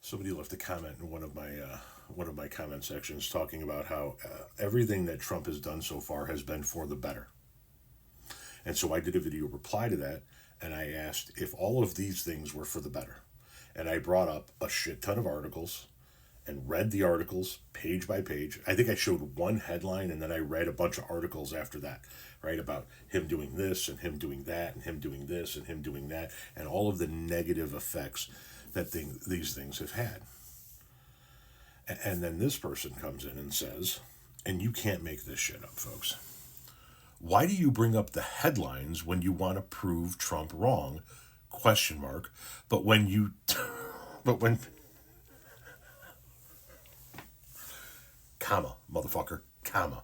Somebody left a comment in one of my comment sections talking about how everything that Trump has done so far has been for the better. And so I did a video reply to that, and I asked if all of these things were for the better. And I brought up a shit ton of articles and read the articles page by page. I think I showed one headline, and then I read a bunch of articles after that, right? About him doing this and him doing that and him doing this and him doing that, and all of the negative effects that these things have had. And then this person comes in and says, and you can't make this shit up, folks. Why do you bring up the headlines when you want to prove Trump wrong? Question mark. But when comma, motherfucker, comma.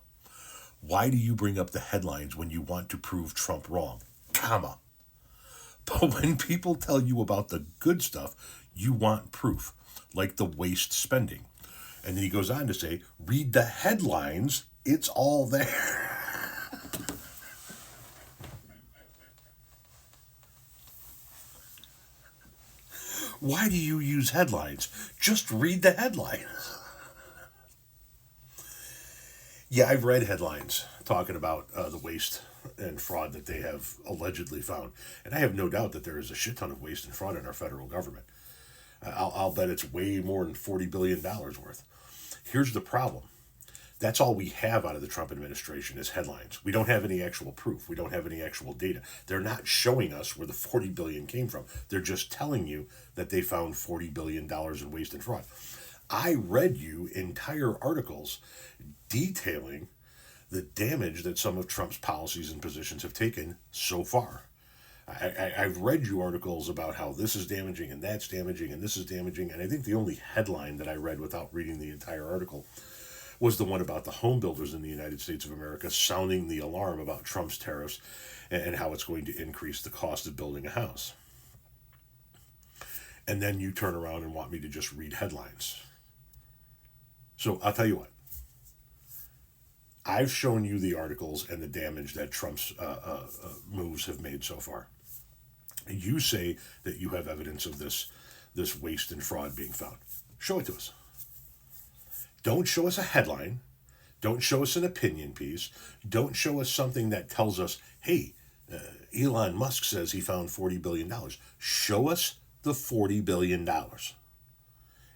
Why do you bring up the headlines when you want to prove Trump wrong? Comma. But when people tell you about the good stuff, you want proof, like the waste spending. And then he goes on to say, read the headlines, it's all there. Why do you use headlines? Just read the headlines. Yeah, I've read headlines talking about the waste and fraud that they have allegedly found. And I have no doubt that there is a shit ton of waste and fraud in our federal government. I'll bet it's way more than $40 billion worth. Here's the problem. That's all we have out of the Trump administration is headlines. We don't have any actual proof. We don't have any actual data. They're not showing us where the $40 billion came from. They're just telling you that they found $40 billion in waste and fraud. I read you entire articles detailing the damage that some of Trump's policies and positions have taken so far. I've read you articles about how this is damaging and that's damaging and this is damaging, and I think the only headline that I read without reading the entire article was the one about the home builders in the United States of America sounding the alarm about Trump's tariffs and how it's going to increase the cost of building a house. And then you turn around and want me to just read headlines. So I'll tell you what. I've shown you the articles and the damage that Trump's moves have made so far. You say that you have evidence of this waste and fraud being found. Show it to us. Don't show us a headline. Don't show us an opinion piece. Don't show us something that tells us, hey, Elon Musk says he found $40 billion. Show us the $40 billion.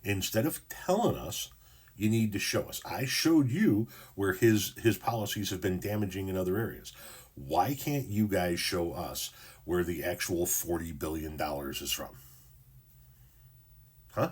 Instead of telling us, you need to show us. I showed you where his policies have been damaging in other areas. Why can't you guys show us where the actual $40 billion is from? Huh?